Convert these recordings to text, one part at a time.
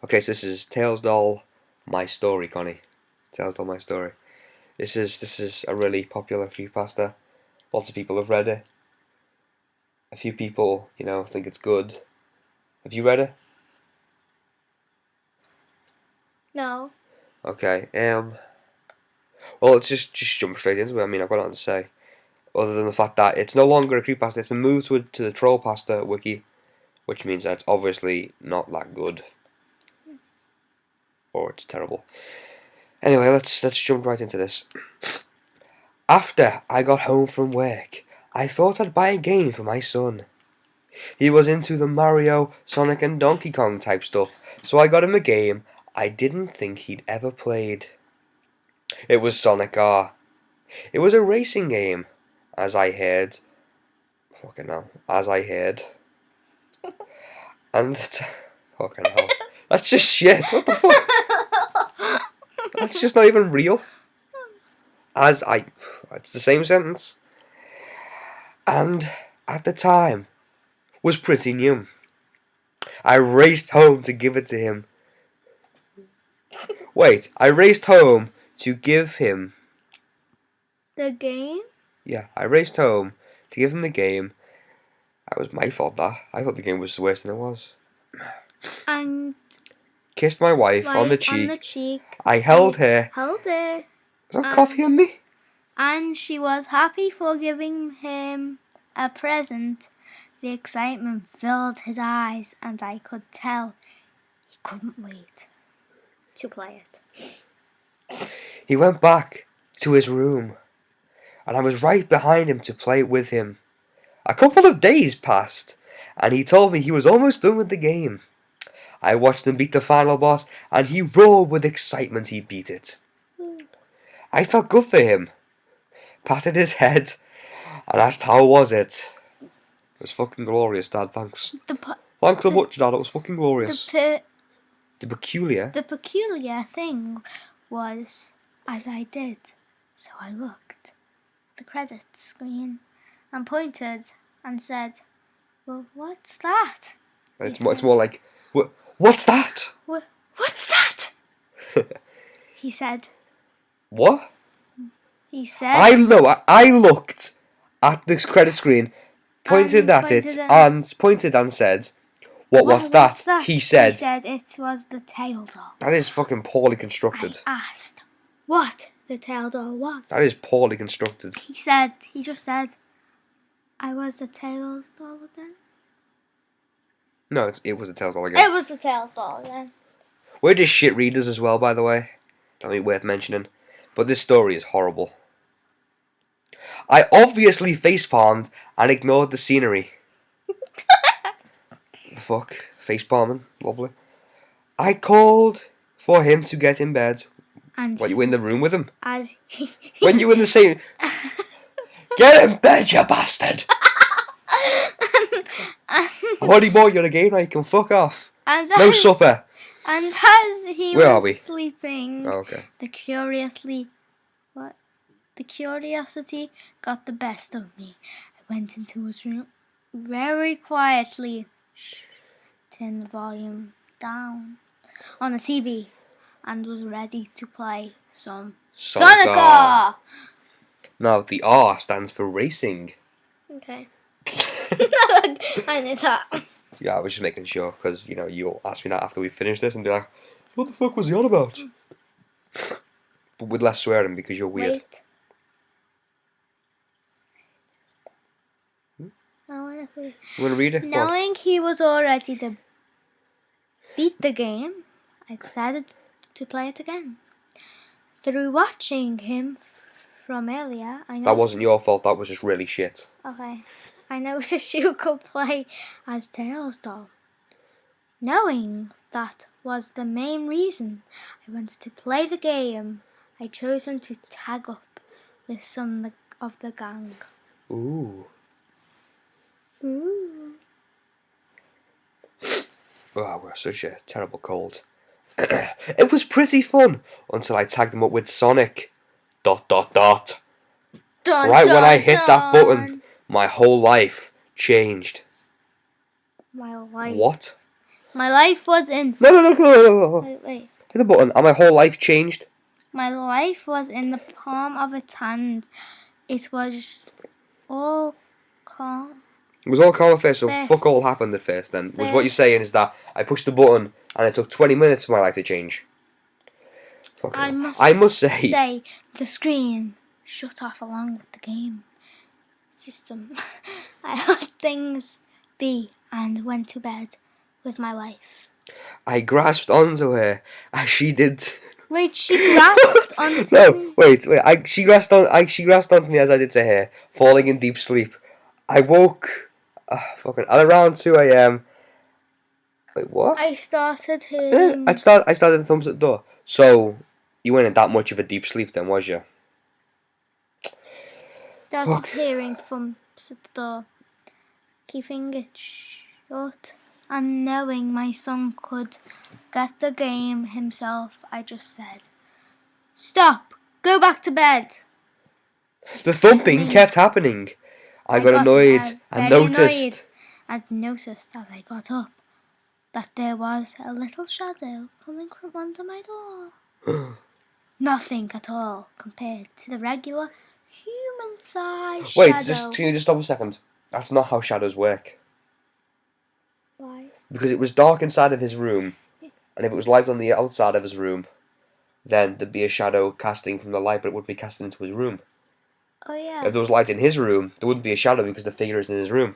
Okay, so this is Tails Doll, My Story, Connie. Tails Doll, My Story. This is a really popular creepypasta. Lots of people have read it. A few people, think it's good. Have you read it? No. Okay. Well, let's just jump straight into it. I mean, I've got nothing to say other than the fact that it's no longer a creepypasta. It's been moved to the Trollpasta wiki, which means that it's obviously not that good, or it's terrible. Anyway, let's jump right into this. After I got home from work, I thought I'd buy a game for my son. He was into the Mario, Sonic and Donkey Kong type stuff, so I got him a game I didn't think he'd ever played. It was Sonic R. It was a racing game, as I heard. Fucking hell. As I heard. And fucking hell. That's just shit. What the fuck? That's just not even real. It's the same sentence. And at the time was pretty new. I raced home to give it to him. Wait, I raced home to give him the game? Yeah, I raced home to give him the game. That was my fault, that. I thought the game was worse than it was. And kissed my wife on the cheek. I held her. Held her. Is that copying me? And she was happy for giving him a present. The excitement filled his eyes, and I could tell he couldn't wait to play it. He went back to his room, and I was right behind him to play it with him. A couple of days passed, and he told me he was almost done with the game. I watched him beat the final boss, and he roared with excitement he beat it. I felt good for him, patted his head, and asked how was it. It was fucking glorious, Dad, thanks. Thanks so much, Dad, it was fucking glorious. The peculiar thing was, as I did, so I looked at the credits screen and pointed and said, well, what's that? It's more like, what's that? What's that? He said. What? He said. I looked at this credit screen, pointed at it, and pointed and said, what's that? He said it was the tail doll. That is fucking poorly constructed. I asked what the tail doll was. That is poorly constructed. He just said, I was the Tails doll again. No, it was the Tails doll again. It was the Tails doll again. We're just shit readers as well, by the way. Don't think worth mentioning. But this story is horrible. I obviously facepalmed and ignored the scenery. The fuck? Facepalming? Lovely. I called for him to get in bed. And you were in the room with him? When you were in the same... Get in bed, you bastard! I've already bought you a game, now you can fuck off. No supper. And as he was sleeping, the curiosity got the best of me. I went into his room very quietly, turned the volume down on the TV, and was ready to play some Sonic R. Now, the R stands for racing. Okay. I knew that. Yeah, I was just making sure, because, you'll ask me that after we finish this and be like, what the fuck was he on about? But with less swearing, because you're weird. Wait. You want to read it? Knowing he was all ready to beat the game, I decided to play it again. Through watching him from earlier, I know... That wasn't your fault, that was just really shit. Okay. I noticed you could play as Tails doll. Knowing that was the main reason I wanted to play the game, I chose him to tag up with some of the gang. Ooh. Oh, we're such a terrible cold. It was pretty fun until I tagged him up with Sonic. ... Right when I hit that button, my whole life changed. My life. What? My life was in. No. Wait. Hit the button, and my whole life changed. My life was in the palm of its hand. It was all calm. It was all calm at first, so First. fuck all happened at first then. Was what you're First. saying is that I pushed the button and it took 20 minutes for my life to change. I must say the screen shut off along with the game system. I let things be and went to bed with my wife. I grasped onto her as she did. Wait, she grasped onto No, me? wait. She grasped onto me as I did to her, falling in deep sleep. I woke fucking at around 2 a.m. Wait, what? I started hearing. I started the thumbs at the door. So you weren't in that much of a deep sleep then, was you? Started hearing thumps at the door, keeping it shut, and knowing my son could get the game himself, I just said, "Stop! Go back to bed." The thumping kept happening. I got annoyed and noticed. And noticed as I got up that there was a little shadow coming from under my door. Nothing at all compared to the regular human-sized Wait, shadow. can you just stop a second? That's not how shadows work. Why? Because it was dark inside of his room, and if it was light on the outside of his room, then there'd be a shadow casting from the light, but it wouldn't be casting into his room. Oh yeah. If there was light in his room, there wouldn't be a shadow because the figure is in his room.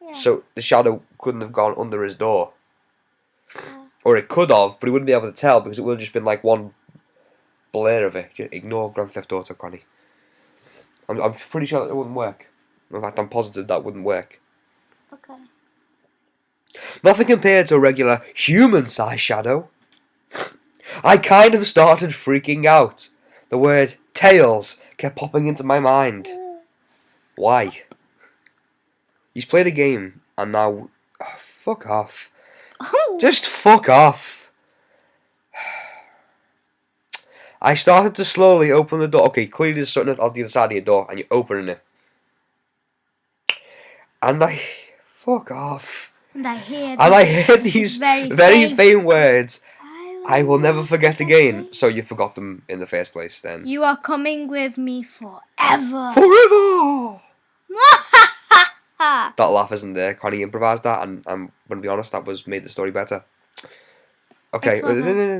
Yeah. So the shadow couldn't have gone under his door. Or it could have, but he wouldn't be able to tell because it would have just been like one blur of it. Just ignore Grand Theft Auto, Connie. I'm pretty sure that it wouldn't work. In fact, I'm positive that wouldn't work. Okay. Nothing compared to a regular human-sized shadow. I kind of started freaking out. The word Tails kept popping into my mind. Why? He's played a game and now... Oh, fuck off. Just fuck off. I started to slowly open the door. Okay, clearly there's something on the other side of your door and you're opening it. And I... Fuck off. And I heard these very faint words. I will never forget again. So you forgot them in the first place then. You are coming with me forever. Forever! That laugh isn't there. Connie improvised that, and I'm going to be honest, that made the story better. Okay,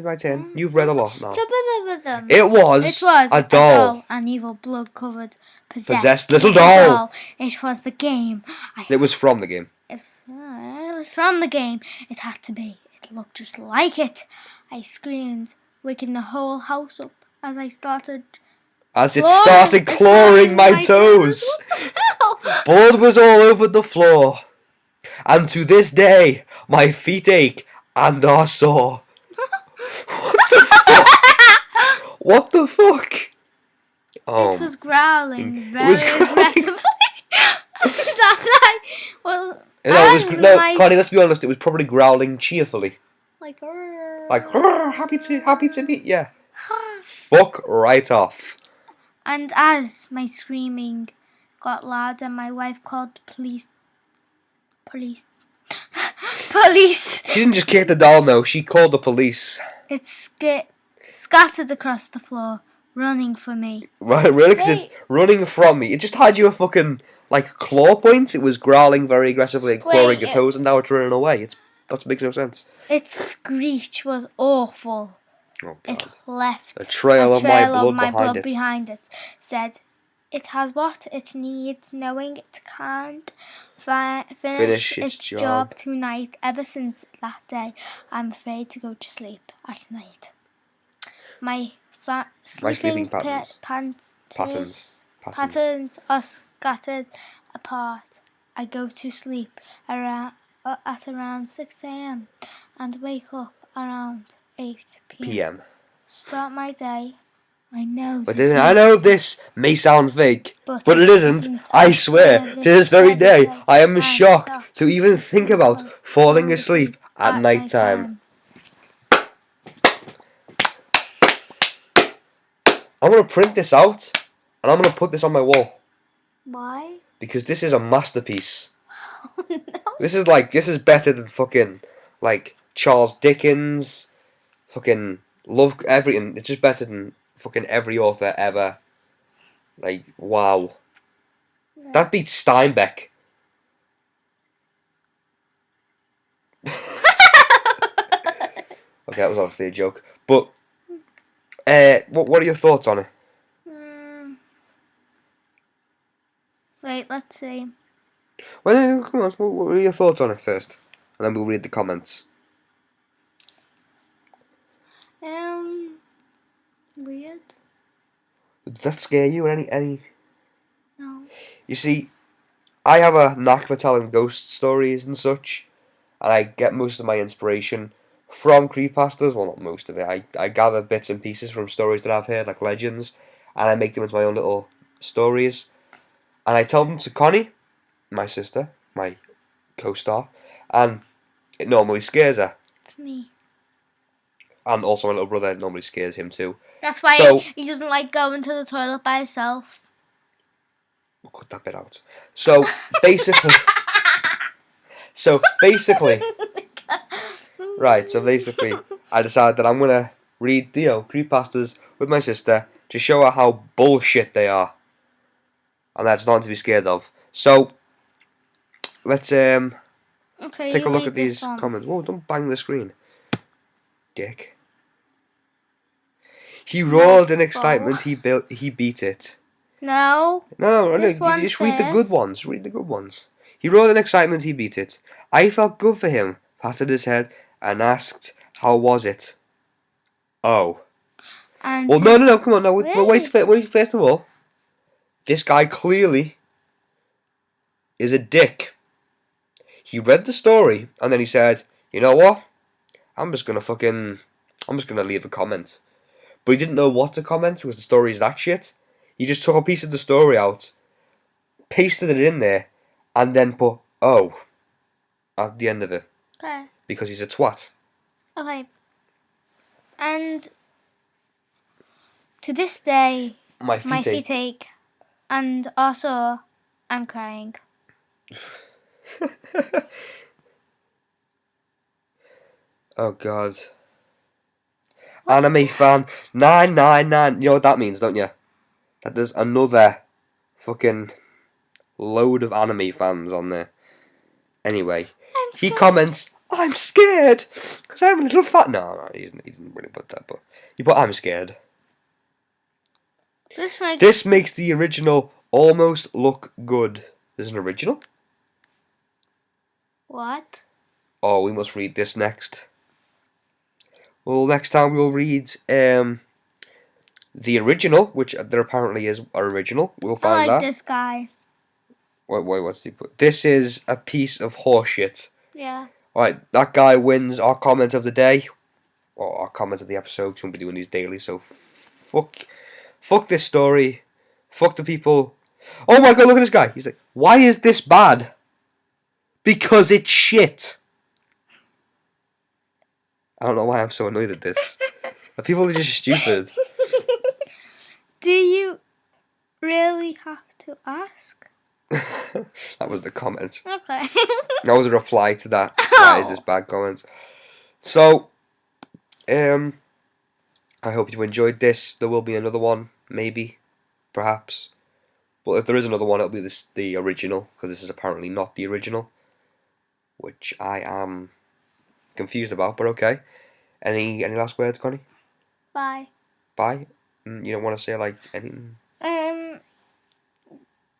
my turn. You've read a lot now. It was a doll. An evil blood-covered, possessed little doll. It was the game. It was from the game. It was from the game. It had to be. It looked just like it. I screamed, waking the whole house up as it started clawing my toes. Blood was all over the floor. And to this day, my feet ache and are sore. What the fuck? What the fuck? It was growling very aggressively. Connie, let's be honest, it was probably growling cheerfully. Like happy to meet ya. Fuck right off. And as my screaming got louder, my wife called police. She didn't just kick the doll, no. She called the police. It scattered across the floor, running for me. Right, really? Because it's running from me. It just had you a fucking, claw point. It was growling very aggressively and clawing your toes, and now it's running away. That makes no sense. Its screech was awful. Oh, God. It left a trail of my blood behind it. Said it has what it needs, knowing it can't finish its job tonight. Ever since that day, I'm afraid to go to sleep at night. My sleeping patterns are scattered apart. I go to sleep at around 6 a.m. and wake up around 8 p.m. Start my day. I know this may sound fake, but it isn't. I swear, to this very day, I am shocked to even think about falling asleep at night time. I'm going to print this out, and I'm going to put this on my wall. Why? Because this is a masterpiece. Oh, no. This is better than fucking, Charles Dickens, fucking love everything. It's just better than fucking every author ever. Like, wow. Yeah. That beats Steinbeck. Okay, that was obviously a joke. But, what are your thoughts on it? Wait, let's see. Well, come on, what are your thoughts on it first? And then we'll read the comments. Weird. Did that scare you or any? No. You see, I have a knack for telling ghost stories and such, and I get most of my inspiration from creepypastas. Well, not most of it. I gather bits and pieces from stories that I've heard, like legends, and I make them into my own little stories. And I tell them to Connie, my sister, my co-star, and it normally scares her. It's me. And also my little brother, it normally scares him too. That's why So, he doesn't like going to the toilet by himself. we'll cut that bit out. So basically, right. So basically, I decided that I'm gonna read creepypastas with my sister to show her how bullshit they are, and that's nothing to be scared of. So let's take a look at these comments. Whoa! Don't bang the screen, dick. He roared in excitement. He beat it. No. No, This just one read the good ones. Read the good ones. He roared in excitement. He beat it. I felt good for him. Patted his head and asked, "How was it?" Oh. And Well, no. Come on, no. Wait. Wait. First of all, this guy clearly is a dick. He read the story and then he said, "You know what? I'm just gonna leave a comment." But he didn't know what to comment because the story is that shit. He just took a piece of the story out, pasted it in there, and then put "oh" at the end of it. Okay. Because he's a twat. Okay. And to this day, My feet ache. And also, I'm crying. Oh god. What? Anime fan 999. You know what that means, don't you? That there's another fucking load of anime fans on there. Anyway, he comments, "I'm scared because I'm a little fat." No, he didn't really put that, but he put "I'm scared." This makes the original almost look good. There's an original? What? Oh, we must read this next. Well, next time we'll read the original, which there apparently is an original. We'll find that. I like this guy. What's he put? This is a piece of horseshit. Yeah. Alright, that guy wins our comment of the day. Or our comment of the episode, because we'll be doing these daily, so fuck this story. Fuck the people. Oh my god, look at this guy. He's like, "Why is this bad?" Because it's shit. I don't know why I'm so annoyed at this. The people are just stupid. Do you really have to ask? That was the comment. Okay. That was a reply to that. Why is this bad comment? So, I hope you enjoyed this. There will be another one, maybe, perhaps. But if there is another one, it'll be the original, because this is apparently not the original, which I am confused about. But okay. Any last words, Connie? Bye. Bye. You don't want to say like anything?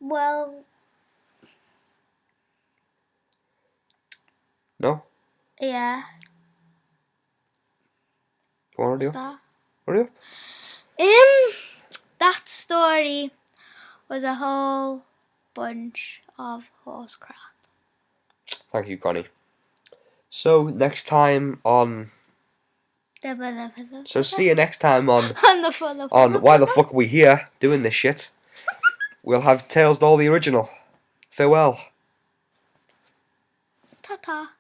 Well. No. Yeah. Go on, radio. Radio. That story was a whole bunch of horse crap. Thank you, Connie. So next time on. So see you next time on Why the Fuck Are We Here doing this shit. We'll have Tales to All the Original. Farewell. Ta-ta.